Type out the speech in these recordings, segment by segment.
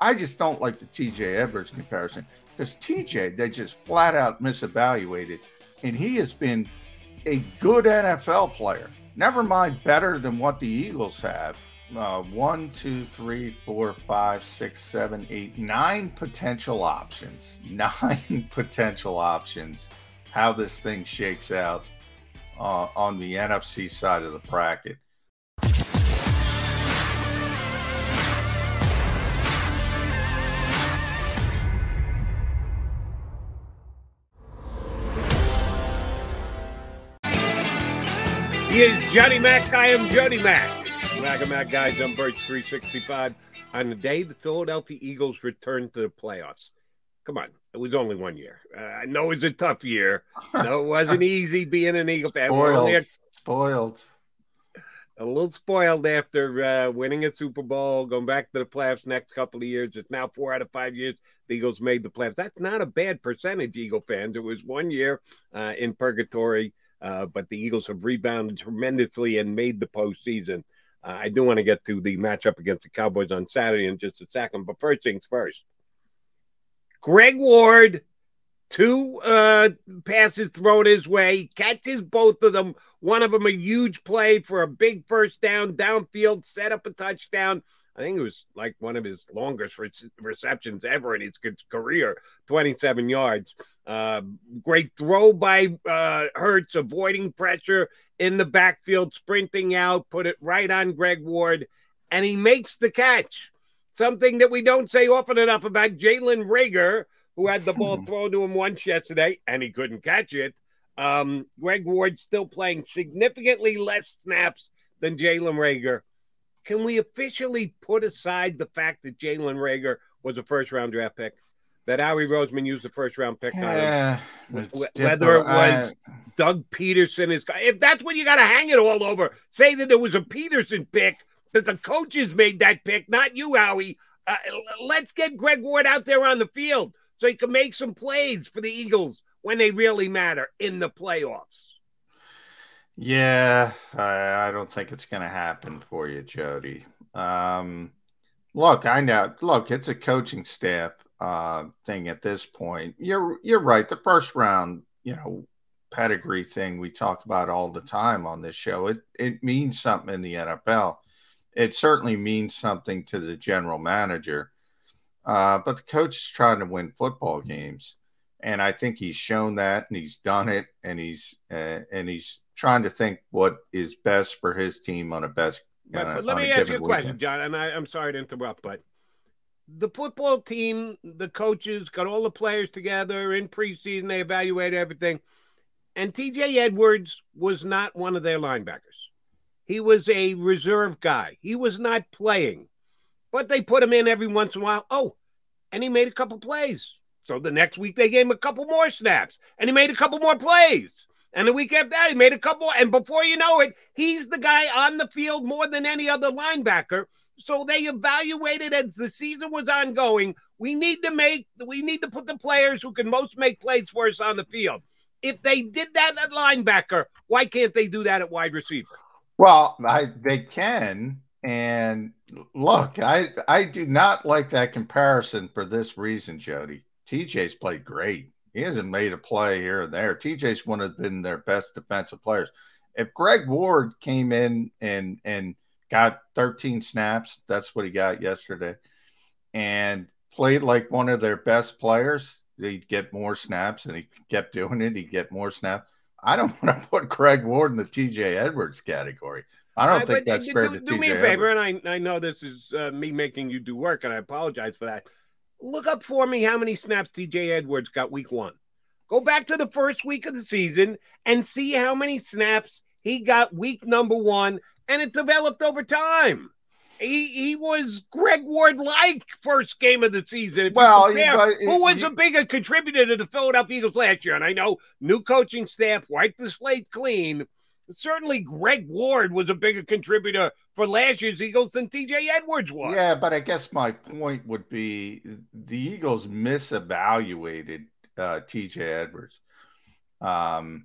I just don't like the TJ Edwards comparison because TJ, they just flat out misevaluated, and he has been a good NFL player. Never mind better than what the Eagles have. 1, 2, 3, 4, 5, 6, 7, 8, 9 potential options. 9 potential options. How this thing shakes out on the NFC side of the bracket. He is Johnny Mac. I am Jody Mac. Mac guys on Birch 365. On the day the Philadelphia Eagles returned to the playoffs. Come on, it was only 1 year. I know it was a tough year. No, it wasn't easy being an Eagle fan. Spoiled. A little spoiled after winning a Super Bowl, going back to the playoffs next couple of years. It's now 4 out of 5 years the Eagles made the playoffs. That's not a bad percentage, Eagle fans. It was 1 year in purgatory. But the Eagles have rebounded tremendously and made the postseason. I do want to get to the matchup against the Cowboys on Saturday in just a second. But first things first. Greg Ward, 2 passes thrown his way, catches both of them. One of them a huge play for a big first down, downfield, set up a touchdown. I think it was like one of his longest receptions ever in his career, 27 yards. Great throw by Hurts, avoiding pressure in the backfield, sprinting out, put it right on Greg Ward, and he makes the catch. Something that we don't say often enough about Jalen Reagor, who had the ball thrown to him once yesterday, and he couldn't catch it. Greg Ward still playing significantly less snaps than Jalen Reagor. Can we officially put aside the fact that Jalen Reagor was a first-round draft pick, that Howie Roseman used the first-round pick on him? Whether it was Doug Peterson. If that's what you got to hang it all over, say that it was a Peterson pick, that the coaches made that pick, not you, Howie. Let's get Greg Ward out there on the field so he can make some plays for the Eagles when they really matter in the playoffs. Yeah, I don't think it's going to happen for you, Jody. Look, I know. Look, it's a coaching staff thing at this point. You're right. The first round, pedigree thing we talk about all the time on this show. It means something in the NFL. It certainly means something to the general manager. But the coach is trying to win football games, and I think he's shown that, and he's done it, and he's trying to think what is best for his team on a best. But let me ask you a question, John, and I'm sorry to interrupt, but the football team, the coaches got all the players together in preseason. They evaluated everything, and TJ Edwards was not one of their linebackers. He was a reserve guy. He was not playing, but they put him in every once in a while. Oh, and he made a couple plays. So the next week they gave him a couple more snaps, and he made a couple more plays. And the week after that, he made a couple. And before you know it, he's the guy on the field more than any other linebacker. So they evaluated as the season was ongoing. We need to put the players who can most make plays for us on the field. If they did that at linebacker, why can't they do that at wide receiver? Well, they can. And look, I do not like that comparison for this reason, Jody. TJ's played great. He hasn't made a play here and there. TJ's one of been their best defensive players. If Greg Ward came in and got 13 snaps, that's what he got yesterday, and played like one of their best players, he'd get more snaps, and he kept doing it. He'd get more snaps. I don't want to put Greg Ward in the TJ Edwards category. I don't think that's fair to TJ. Do me a favor, and I know this is me making you do work, and I apologize for that. Look up for me how many snaps TJ Edwards got week 1. Go back to the first week of the season and see how many snaps he got week number 1, and it developed over time. He was Greg Ward-like first game of the season. Who was a bigger contributor to the Philadelphia Eagles last year? And I know new coaching staff wiped the slate clean. Certainly Greg Ward was a bigger contributor for last year's Eagles than TJ Edwards was. Yeah, but I guess my point would be the Eagles misevaluated TJ Edwards. And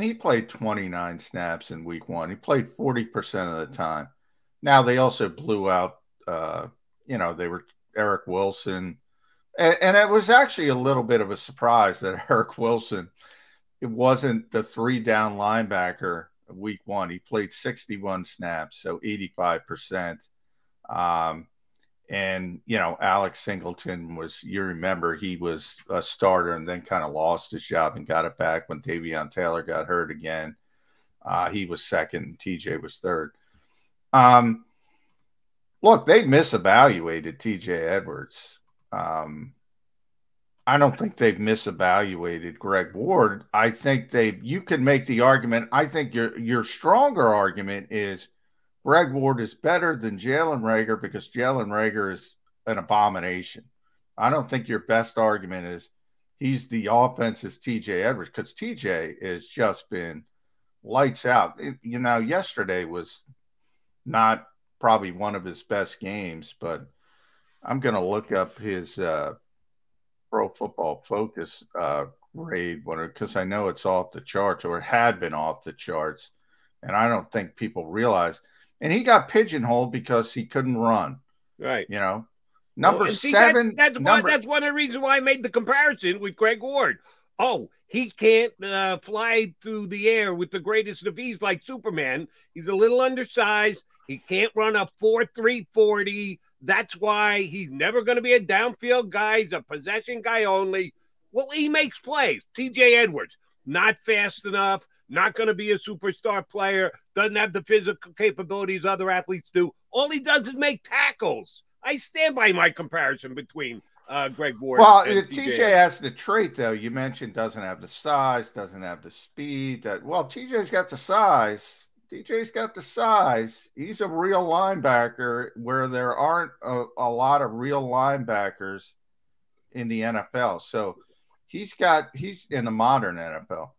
he played 29 snaps in week 1. He played 40% of the time. Now, they also blew out, they were Eric Wilson. And it was actually a little bit of a surprise that Eric Wilson, it wasn't the 3-down linebacker week one. He played 61 snaps, so 85%. And, Alex Singleton was, you remember, he was a starter and then kind of lost his job and got it back when Davion Taylor got hurt again. He was second and TJ was third. Look, they misevaluated TJ Edwards. I don't think they've misevaluated Greg Ward. I think you can make the argument. I think your stronger argument is Greg Ward is better than Jalen Reagor because Jalen Reagor is an abomination. I don't think your best argument is he's the offense's TJ Edwards because TJ has just been lights out. Yesterday was not probably one of his best games, but I'm going to look up his Pro Football Focus grade because I know it's off the charts, or it had been off the charts, and I don't think people realize. And he got pigeonholed because he couldn't run. Right. Number seven. That's one of the reasons why I made the comparison with Greg Ward. Oh, he can't fly through the air with the greatest of ease like Superman. He's a little undersized. He can't run a 4.3 40. That's why he's never going to be a downfield guy. He's a possession guy only. Well, he makes plays. TJ Edwards, not fast enough, not going to be a superstar player, doesn't have the physical capabilities other athletes do. All he does is make tackles. I stand by my comparison between Greg Ward and TJ has the trait, though. You mentioned doesn't have the size, doesn't have the speed. TJ's got the size. TJ's got the size. He's a real linebacker where there aren't a lot of real linebackers in the NFL. So he's in the modern NFL.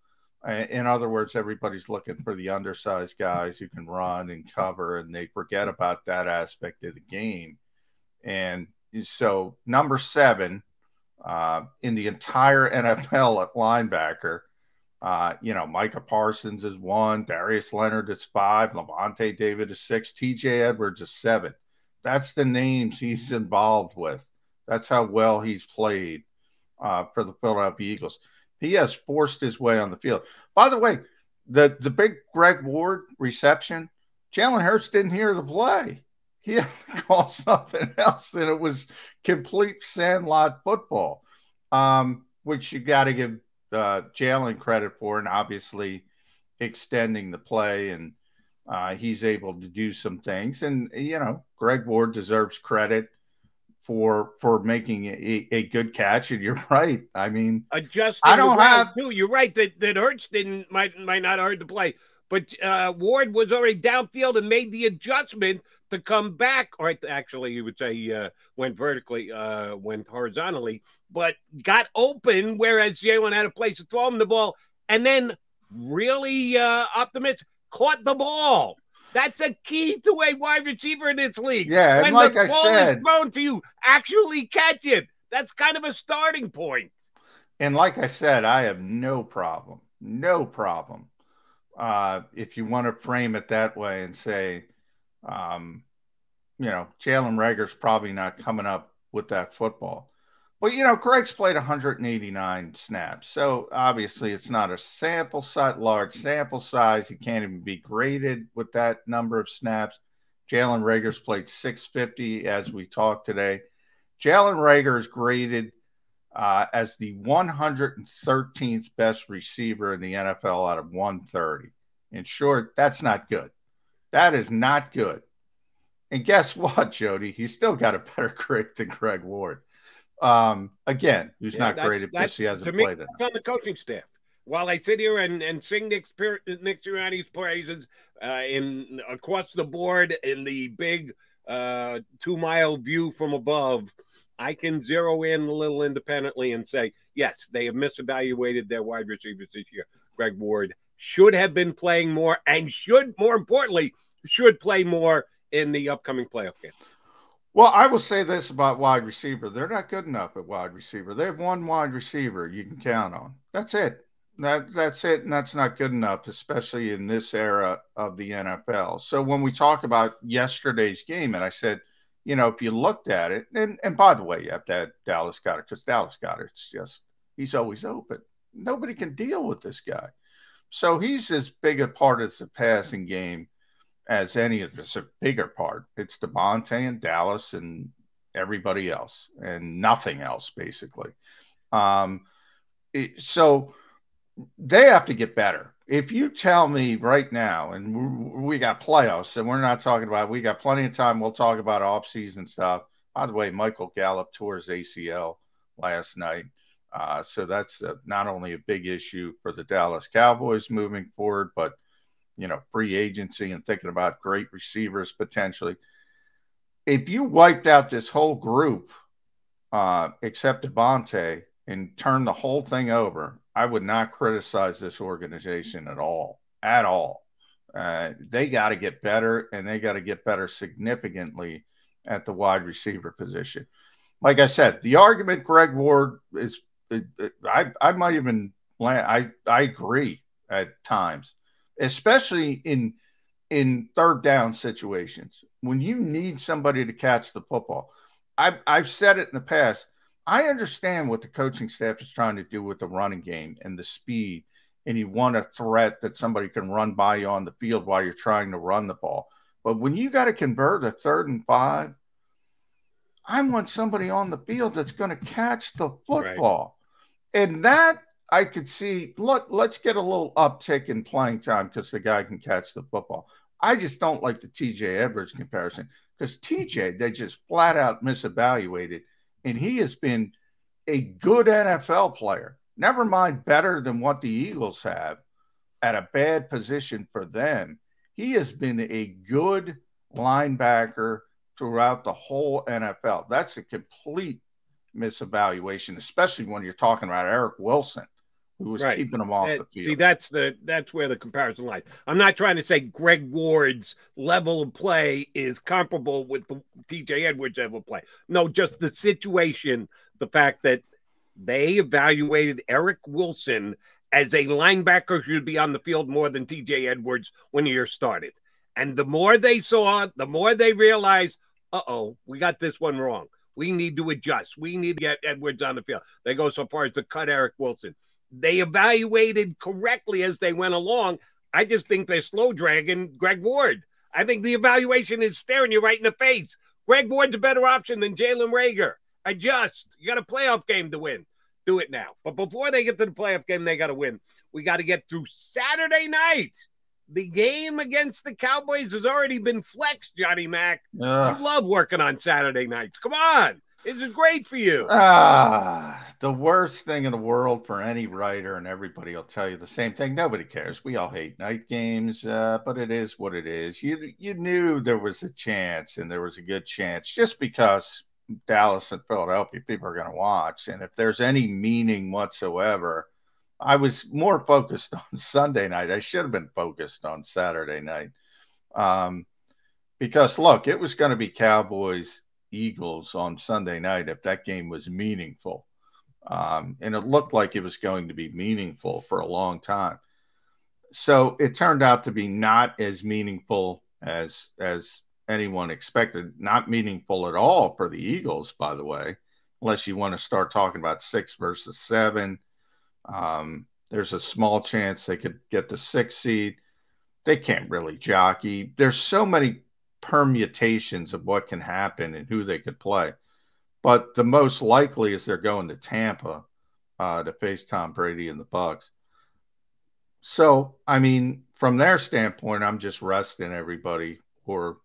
In other words, everybody's looking for the undersized guys who can run and cover, and they forget about that aspect of the game. And so number 7 in the entire NFL at linebacker, Micah Parsons is 1, Darius Leonard is 5, Levante David is 6, TJ Edwards is 7. That's the names he's involved with. That's how well he's played for the Philadelphia Eagles. He has forced his way on the field. By the way, the big Greg Ward reception, Jalen Hurts didn't hear the play. He had to call something else, and it was complete sandlot football, which you got to give Jalen credit for, and obviously extending the play, and he's able to do some things. And, Greg Ward deserves credit for making a good catch. And you're right. I mean, adjusting. You're right that Hurts might not have heard the play, but Ward was already downfield and made the adjustment to come back. Or actually, you would say he went vertically, went horizontally, but got open, whereas Jalen had a place to throw him the ball, and then really optimistic caught the ball. That's a key to a wide receiver in this league. Yeah, when the ball is thrown to you, actually catch it. That's kind of a starting point. And like I said, I have no problem. If you want to frame it that way and say, Jalen Reagor's probably not coming up with that football. But, Greg's played 189 snaps. So, obviously, it's not a large sample size. He can't even be graded with that number of snaps. Jalen Reagor's played 650, as we talked today. Jalen Reagor is graded as the 113th best receiver in the NFL out of 130. In short, that's not good. That is not good. And guess what, Jody? He's still got a better grade than Greg Ward. Again, who's not graded because he hasn't played it. On the coaching staff. While I sit here and sing Nick Sirianni's praises across the board in the big 2-mile view from above, I can zero in a little independently and say, yes, they have misevaluated their wide receivers this year. Greg Ward should have been playing more and more importantly, should play more in the upcoming playoff game. Well, I will say this about wide receiver. They're not good enough at wide receiver. They have one wide receiver you can count on. That's it. That's it, and that's not good enough, especially in this era of the NFL. So when we talk about yesterday's game, and I said, if you looked at it, and by the way, you have to add Dallas Goedert, because Dallas Goedert, it's just, he's always open. Nobody can deal with this guy. So he's as big a part of the passing game as any of us, a bigger part. It's Devontae and Dallas and everybody else and nothing else, basically. So they have to get better. If you tell me right now, and we got playoffs, and we're not talking about, we got plenty of time, we'll talk about off-season stuff. By the way, Michael Gallup tore his ACL last night. So that's not only a big issue for the Dallas Cowboys moving forward, but, free agency and thinking about great receivers potentially. If you wiped out this whole group, except Devontae, and turned the whole thing over, I would not criticize this organization at all. At all. They got to get better, and they got to get better significantly at the wide receiver position. Like I said, the argument Greg Ward is, I might even, I agree at times, especially in third down situations when you need somebody to catch the football. I've said it in the past. I understand what the coaching staff is trying to do with the running game and the speed, and you want a threat that somebody can run by you on the field while you're trying to run the ball. But when you got to convert a 3rd and 5, I want somebody on the field that's going to catch the football. Right. And that I could see, look, let's get a little uptick in playing time because the guy can catch the football. I just don't like the TJ Edwards comparison, because TJ, they just flat out misevaluated, and he has been a good NFL player. Never mind better than what the Eagles have at a bad position for them. He has been a good linebacker throughout the whole NFL. That's a complete misevaluation, especially when you're talking about Eric Wilson, who was keeping him off the field. See, that's where the comparison lies. I'm not trying to say Greg Ward's level of play is comparable with the TJ Edwards level of play. No, just the situation, the fact that they evaluated Eric Wilson as a linebacker who should be on the field more than TJ Edwards when the year started. And the more they saw, the more they realized, we got this one wrong. We need to adjust. We need to get Edwards on the field. They go so far as to cut Eric Wilson. They evaluated correctly as they went along. I just think they're slow dragging Greg Ward. I think the evaluation is staring you right in the face. Greg Ward's a better option than Jalen Reagor. Adjust. You got a playoff game to win. Do it now. But before they get to the playoff game, they got to win. We got to get through Saturday night. The game against the Cowboys has already been flexed, Johnny Mac. You love working on Saturday nights. Come on. This is great for you. The worst thing in the world for any writer, and everybody will tell you the same thing. Nobody cares. We all hate night games, but it is what it is. You knew there was a chance, and there was a good chance, just because Dallas and Philadelphia, people are going to watch. And if there's any meaning whatsoever, I was more focused on Sunday night. I should have been focused on Saturday night. Because, look, it was going to be Cowboys Eagles on Sunday night if that game was meaningful. And it looked like it was going to be meaningful for a long time. So it turned out to be not as meaningful as anyone expected. Not meaningful at all for the Eagles, by the way, unless you want to start talking about 6 versus 7. There's a small chance they could get the 6th seed. They can't really jockey. There's so many permutations of what can happen and who they could play. But the most likely is they're going to Tampa to face Tom Brady and the Bucs. So, I mean, from their standpoint, I'm just resting everybody. Or,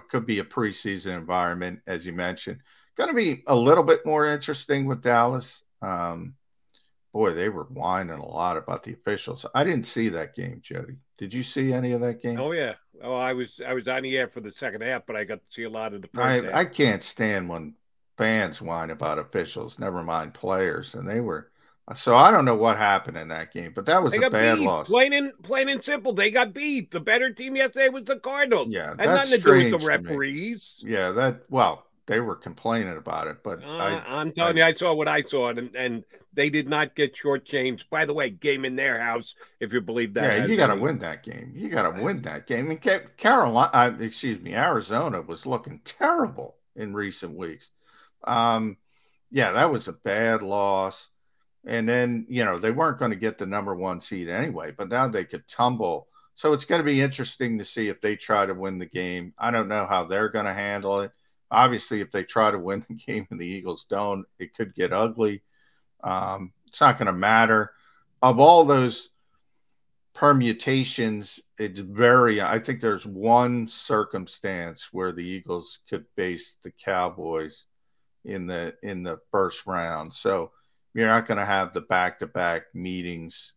could be a preseason environment, as you mentioned. Going to be a little bit more interesting with Dallas. Boy, they were whining a lot about the officials. I didn't see that game, Jody. Did you see any of that game? Oh, yeah. Oh, I was on the air for the second half, but I got to see a lot of the first half. I can't stand when fans whine about officials, never mind players. And they were – so I don't know what happened in that game, but that was a bad loss. Plain and simple. They got beat. The better team yesterday was the Cardinals. Yeah, had nothing to do with the referees. Yeah, they were complaining about it, but I'm telling you, I saw what I saw, and they did not get shortchanged. By the way, game in their house, if you believe that. Yeah, you got to win that game. And Arizona was looking terrible. in recent weeks. Um, yeah, that was a bad loss. And then, they weren't going to get the number one seed anyway, but now they could tumble. So it's going to be interesting to see if they try to win the game. I don't know how they're going to handle it. Obviously, if they try to win the game and the Eagles don't, it could get ugly. It's not going to matter. Of all those permutations, I think there's one circumstance where the Eagles could face the Cowboys in the first round. So you're not going to have the back-to-back meetings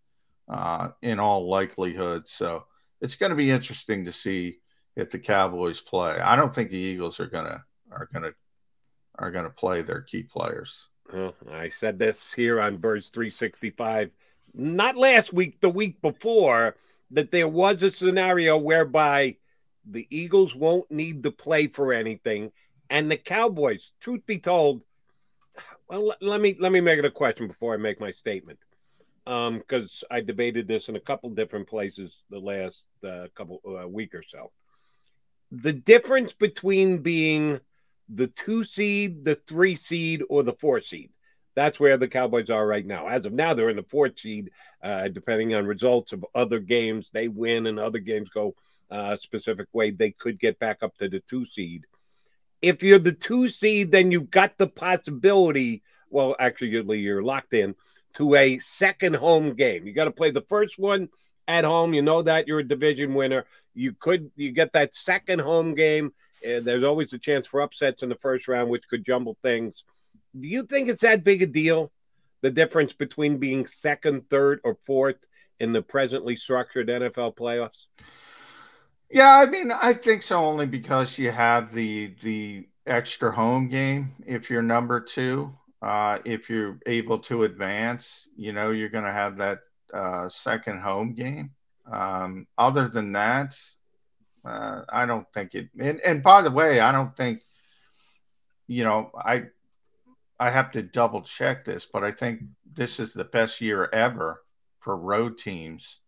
in all likelihood. So it's going to be interesting to see if the Cowboys play. I don't think the Eagles are going to play their key players. Well, I said this here on Birds 365, not last week, the week before, that there was a scenario whereby the Eagles won't need to play for anything, and the Cowboys, truth be told, well, let me make it a question before I make my statement, because I debated this in a couple different places the last couple week or so. The difference between being the 2 seed, the 3 seed, or the 4 seed. That's where the Cowboys are right now. As of now, they're in the 4th seed, depending on results of other games. They win and other games go a specific way. They could get back up to the 2 seed. If you're the 2 seed, then you've got the possibility, well, actually, you're locked in to a second home game. You got to play the first one at home. You know that you're a division winner. You get that second home game. There's always a chance for upsets in the first round, which could jumble things. Do you think it's that big a deal, the difference between being second, third, or fourth in the presently structured NFL playoffs? Yeah, I mean, I think so, only because you have the extra home game if you're number 2. If you're able to advance, you're going to have that second home game. Other than that, I don't think it. And by the way, I don't think, I have to double check this, but I think this is the best year ever for road teams.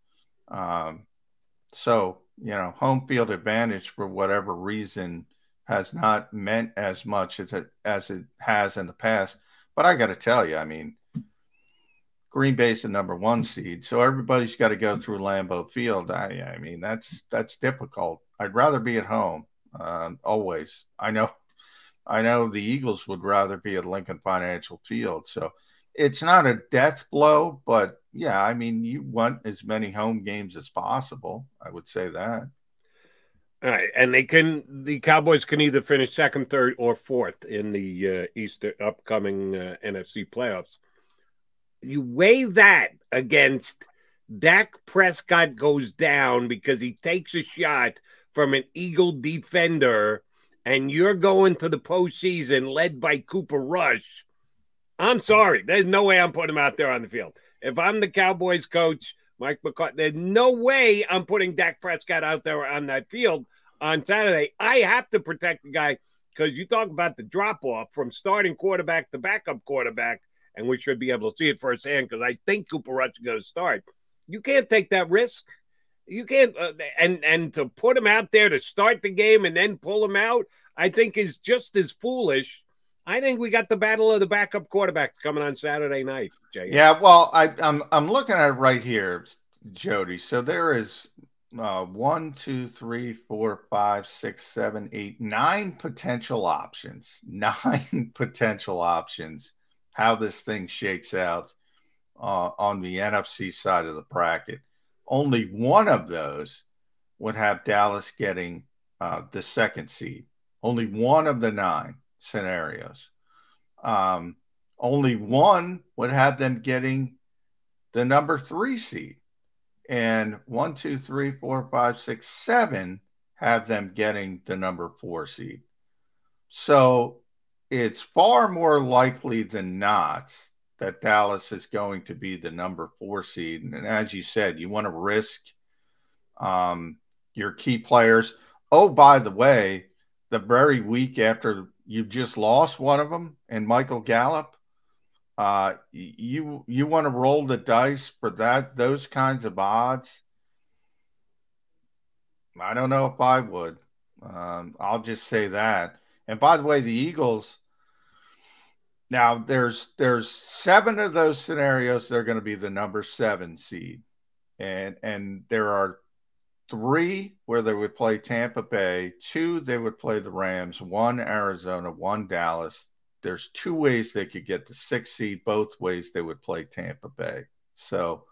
So, home field advantage for whatever reason has not meant as much as it has in the past. But I got to tell you, I mean, Green Bay's the number 1 seed, so everybody's got to go through Lambeau Field. I mean, that's difficult. I'd rather be at home, always. I know the Eagles would rather be at Lincoln Financial Field, so it's not a death blow, but yeah, I mean, you want as many home games as possible. I would say that. All right, and the Cowboys can either finish second, third, or fourth in the upcoming NFC playoffs. You weigh that against Dak Prescott goes down because he takes a shot from an Eagle defender, and you're going to the postseason led by Cooper Rush. I'm sorry. There's no way I'm putting him out there on the field. If I'm the Cowboys coach, Mike McCarthy, there's no way I'm putting Dak Prescott out there on that field on Saturday. I have to protect the guy, because you talk about the drop-off from starting quarterback to backup quarterback, and we should be able to see it firsthand because I think Cooper Rush is going to start. You can't take that risk. You can't, and to put him out there to start the game and then pull him out, I think is just as foolish. I think we got the battle of the backup quarterbacks coming on Saturday night, Jay. Yeah, well, I'm looking at it right here, Jody. So there is 1, 2, 3, 4, 5, 6, 7, 8, 9 potential options. 9 potential options. How this thing shakes out on the NFC side of the bracket. Only one of those would have Dallas getting the 2nd seed. Only one of the 9 scenarios. Only one would have them getting the number 3 seed. And 1, 2, 3, 4, 5, 6, 7 have them getting the number 4 seed. So it's far more likely than not that Dallas is going to be the number 4 seed. And as you said, you want to risk your key players. Oh, by the way, the very week after you just lost one of them, and Michael Gallup, you want to roll the dice for those kinds of odds? I don't know if I would. I'll just say that. And by the way, the Eagles, now there's 7 of those scenarios they're going to be the number 7 seed. And there are 3 where they would play Tampa Bay, 2 they would play the Rams, 1 Arizona, 1 Dallas. There's 2 ways they could get the 6th seed. Both ways they would play Tampa Bay. So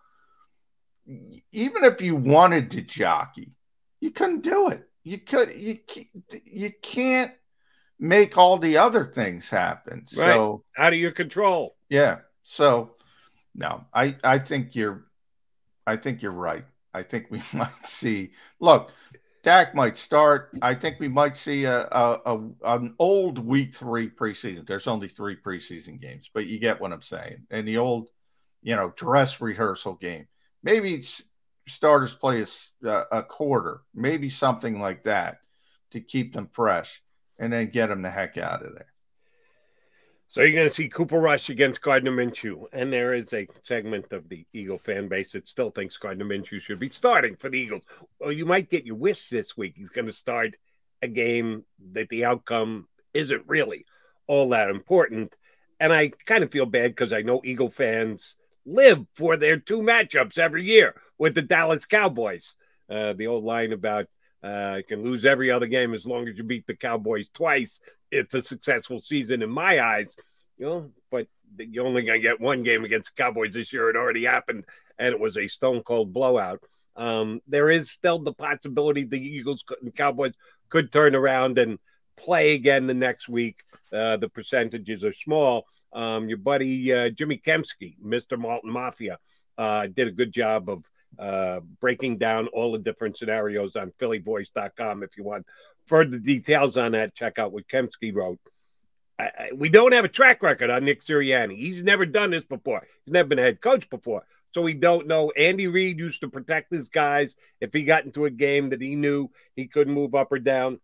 even if you wanted to jockey, you couldn't do it. You can't make all the other things happen. Right. So out of your control. Yeah. So no, I think you're right. I think we might see. Look, Dak might start. I think we might see an old week 3 preseason. There's only 3 preseason games, but you get what I'm saying. And the old, dress rehearsal game. Maybe starters play a quarter, maybe something like that to keep them fresh, and then get them the heck out of there. So you're going to see Cooper Rush against Gardner Minshew. And there is a segment of the Eagle fan base that still thinks Gardner Minshew should be starting for the Eagles. Well, you might get your wish this week. He's going to start a game that the outcome isn't really all that important. And I kind of feel bad because I know Eagle fans live for their 2 matchups every year with the Dallas Cowboys. The old line about you can lose every other game as long as you beat the Cowboys twice. It's a successful season in my eyes, but you're only going to get 1 game against the Cowboys this year. It already happened, and it was a stone-cold blowout. There is still the possibility the Eagles and Cowboys could turn around and play again the next week. The percentages are small. Your buddy Jimmy Kempski, Mr. Malton Mafia, did a good job of breaking down all the different scenarios on phillyvoice.com. If you want further details on that, check out what Kempski wrote. We don't have a track record on Nick Sirianni. He's never done this before. He's never been a head coach before. So we don't know. Andy Reid used to protect his guys if he got into a game that he knew he couldn't move up or down.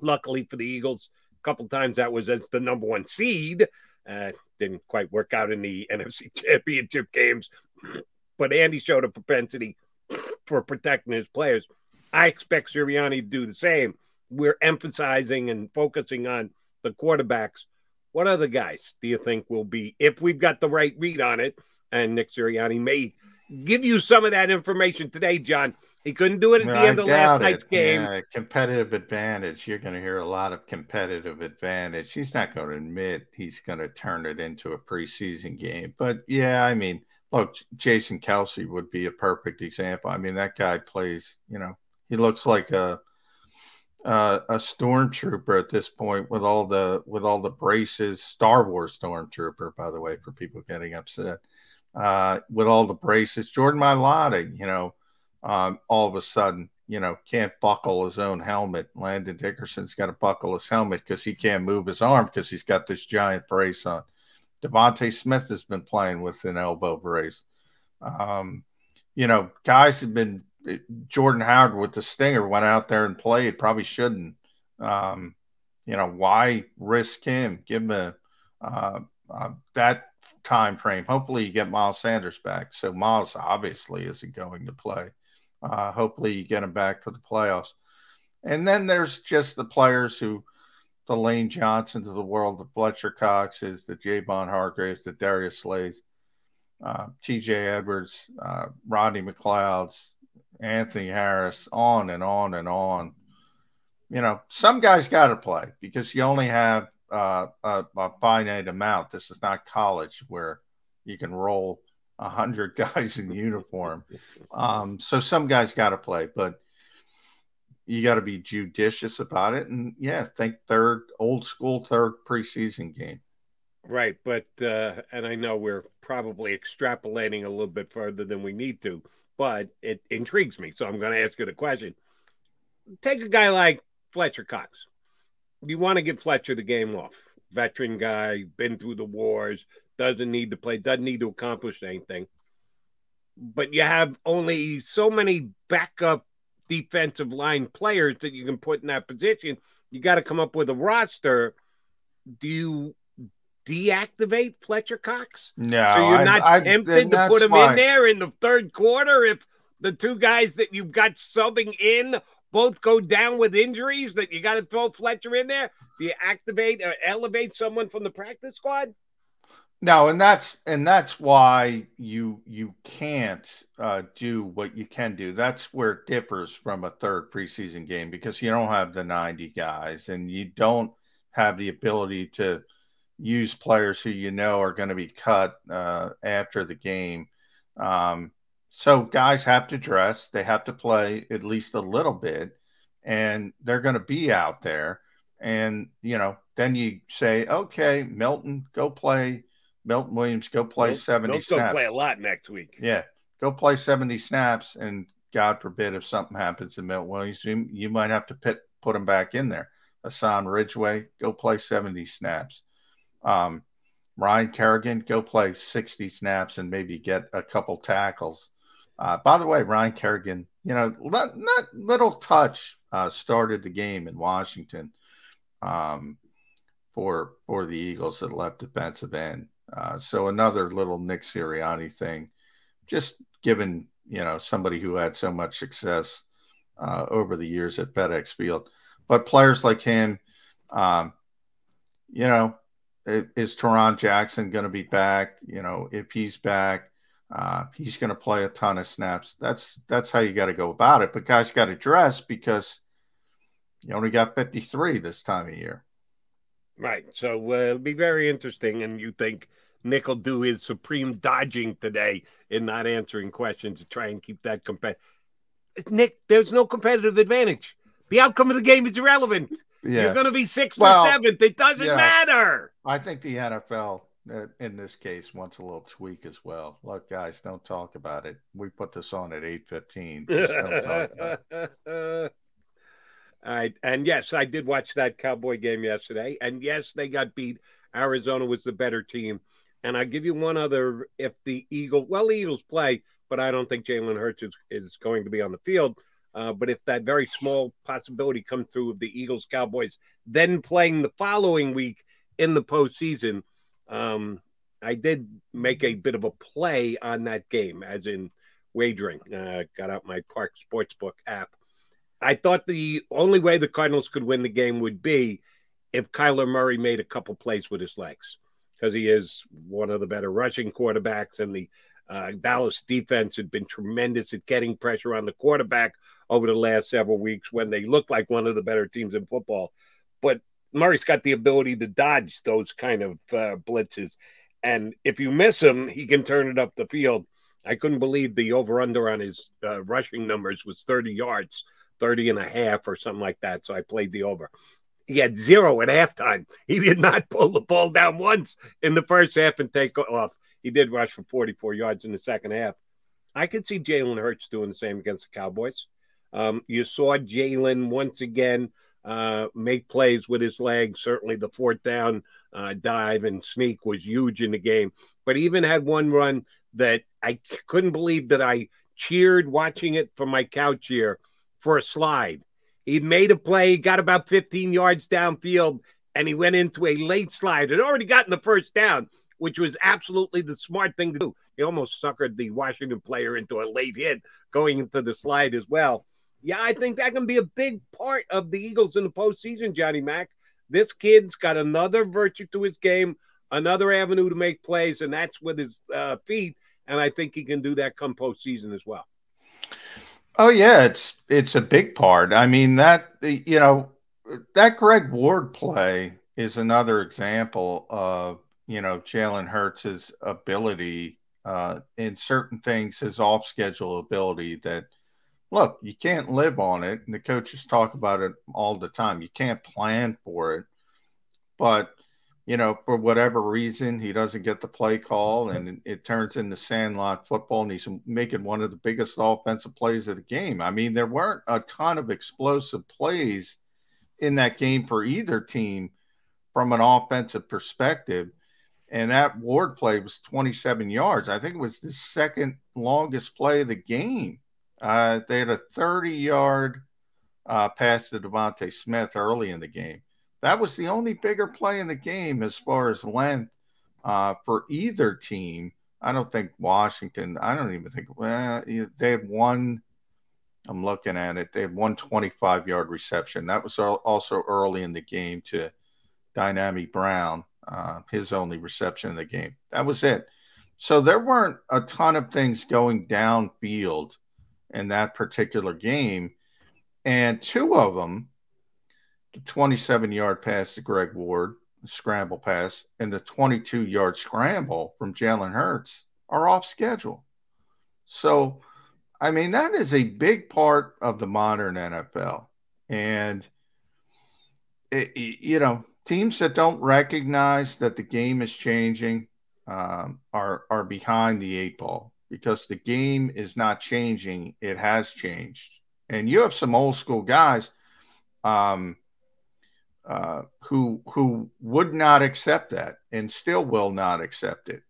Luckily for the Eagles, a couple times that was as the number 1 seed. Didn't quite work out in the NFC Championship games. But Andy showed a propensity for protecting his players. I expect Sirianni to do the same. We're emphasizing and focusing on the quarterbacks. What other guys do you think will be, if we've got the right read on it, and Nick Sirianni may give you some of that information today, John. He couldn't do it at the end of last night's game. Yeah, competitive advantage. You're going to hear a lot of competitive advantage. He's not going to admit he's going to turn it into a preseason game. But, yeah, I mean, look, Jason Kelsey would be a perfect example. I mean, that guy plays, he looks like a stormtrooper at this point with all the braces. Star Wars stormtrooper, by the way, for people getting upset. With all the braces. Jordan Mailata, all of a sudden, can't buckle his own helmet. Landon Dickerson's got to buckle his helmet because he can't move his arm because he's got this giant brace on. Devontae Smith has been playing with an elbow brace. Guys have been. Jordan Howard with the stinger went out there and played. Probably shouldn't. Why risk him? Give him that time frame. Hopefully, you get Miles Sanders back. So Miles obviously isn't going to play. Hopefully, you get him back for the playoffs. And then there's just the players who. The Lane Johnsons of the world, the Fletcher Coxes, the Javon Hargraves, the Darius Slays, T.J. Edwards, Rodney McLeods, Anthony Harris, on and on and on. Some guys got to play because you only have a finite amount. This is not college where you can roll 100 guys in uniform. So some guys got to play, but you got to be judicious about it. And think old school third preseason game. Right. But, and I know we're probably extrapolating a little bit further than we need to, but it intrigues me. So I'm going to ask you the question. Take a guy like Fletcher Cox. You want to give Fletcher the game off. Veteran guy, been through the wars, doesn't need to play, doesn't need to accomplish anything. But you have only so many backup defensive line players that you can put in that position. You got to come up with a roster. Do you deactivate Fletcher Cox? No. So you're not tempted to put him in there in the third quarter if the 2 guys that you've got subbing in both go down with injuries that you got to throw Fletcher in there? Do you activate or elevate someone from the practice squad? No, and that's why you can't do what you can do. That's where it differs from a third preseason game, because you don't have the 90 guys and you don't have the ability to use players who you know are going to be cut after the game. Um, so guys have to dress, they have to play at least a little bit, and they're going to be out there. And then you say, okay, Milton Williams, go play 70 Milton's going to snaps. play a lot next week. Yeah, go play 70 snaps, and God forbid if something happens to Milton Williams, you might have to put him back in there. Hassan Ridgeway, go play 70 snaps. Ryan Kerrigan, go play 60 snaps and maybe get a couple tackles. By the way, Ryan Kerrigan, not little touch started the game in Washington for the Eagles at left defensive end. So another little Nick Sirianni thing, just given somebody who had so much success over the years at FedEx Field. But players like him, is Teron Jackson going to be back? If he's back, he's going to play a ton of snaps. That's how you got to go about it. But guys got to dress, because you only got 53 this time of year. Right. So it'll be very interesting. And you think Nick will do his supreme dodging today in not answering questions to try and keep that competitive. Nick, there's no competitive advantage. The outcome of the game is irrelevant. Yeah. You're going to be 6th or 7th. It doesn't matter. I think the NFL, in this case, wants a little tweak as well. Look, guys, don't talk about it. We put this on at 8:15. Just don't talk about it. All right. And yes, I did watch that Cowboy game yesterday. And yes, they got beat. Arizona was the better team. And I'll give you one other. If the Eagles play, but I don't think Jalen Hurts is going to be on the field. But if that very small possibility comes through of the Eagles-Cowboys then playing the following week in the postseason, I did make a bit of a play on that game, as in wagering. Got out my Park Sportsbook app. I thought the only way the Cardinals could win the game would be if Kyler Murray made a couple plays with his legs, because he is one of the better rushing quarterbacks, and the Dallas defense had been tremendous at getting pressure on the quarterback over the last several weeks when they looked like one of the better teams in football. But Murray's got the ability to dodge those kind of blitzes. And if you miss him, he can turn it up the field. I couldn't believe the over-under on his rushing numbers was 30 yards. 30 and a half or something like that. So I played the over. He had 0 at halftime. He did not pull the ball down once in the first half and take off. He did rush for 44 yards in the second half. I could see Jalen Hurts doing the same against the Cowboys. You saw Jalen once again make plays with his legs. Certainly the 4th down dive and sneak was huge in the game. But he even had one run that I couldn't believe that I cheered watching it from my couch here for a slide. He'd made a play, got about 15 yards downfield, and he went into a late slide. Had already gotten the first down, which was absolutely the smart thing to do. He almost suckered the Washington player into a late hit going into the slide as well. Yeah, I think that can be a big part of the Eagles in the postseason, Johnny Mac. This kid's got another virtue to his game, another avenue to make plays, and that's with his feet. And I think he can do that come postseason as well. Oh yeah, it's a big part. I mean, that Greg Ward play is another example of Jalen Hurts' ability in certain things, his off schedule ability. That, look, you can't live on it, and the coaches talk about it all the time. You can't plan for it, but for whatever reason, he doesn't get the play call, and it turns into sandlot football, and he's making one of the biggest offensive plays of the game. I mean, there weren't a ton of explosive plays in that game for either team from an offensive perspective, and that Ward play was 27 yards. I think it was the second longest play of the game. They had a 30-yard pass to Devontae Smith early in the game. That was the only bigger play in the game as far as length for either team. I don't think Washington, I don't even think they had one I'm looking at it. They had 125-yard reception. That was also early in the game to Dynamic Brown, his only reception in the game. That was it. So there weren't a ton of things going downfield in that particular game. And two of them, the 27-yard pass to Greg Ward, the scramble pass, and the 22-yard scramble from Jalen Hurts, are off schedule. So, I mean, that is a big part of the modern NFL. And, teams that don't recognize that the game is changing are behind the eight ball, because the game is not changing. It has changed. And you have some old school guys who would not accept that and still will not accept it.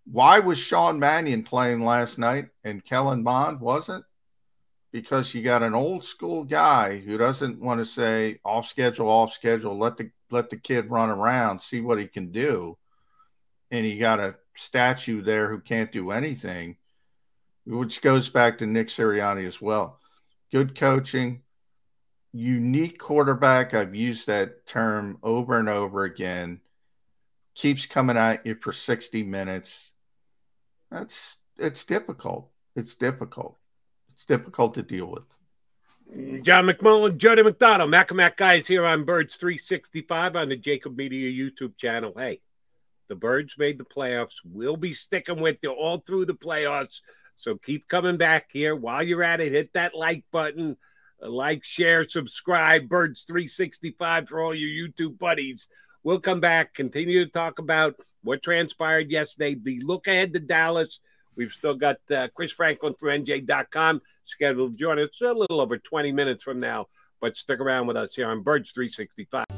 Why was Sean Mannion playing last night and Kellen Mond wasn't? Because you got an old school guy who doesn't want to say off schedule, let the kid run around, see what he can do. And you got a statue there who can't do anything, which goes back to Nick Sirianni as well. Good coaching, unique quarterback. I've used that term over and over again. Keeps coming at you for 60 minutes. It's difficult. It's difficult. It's difficult to deal with. John McMullen, Jody McDonald, Mac guys here on Birds 365 on the JAKIB Media YouTube channel. Hey, the Birds made the playoffs. We'll be sticking with you all through the playoffs. So keep coming back here. While you're at it, hit that like button. Like, share, subscribe. Birds 365 for all your YouTube buddies. We'll come back, continue to talk about what transpired yesterday, the look ahead to Dallas. We've still got Chris Franklin from NJ.com scheduled to join us a little over 20 minutes from now. But stick around with us here on Birds 365.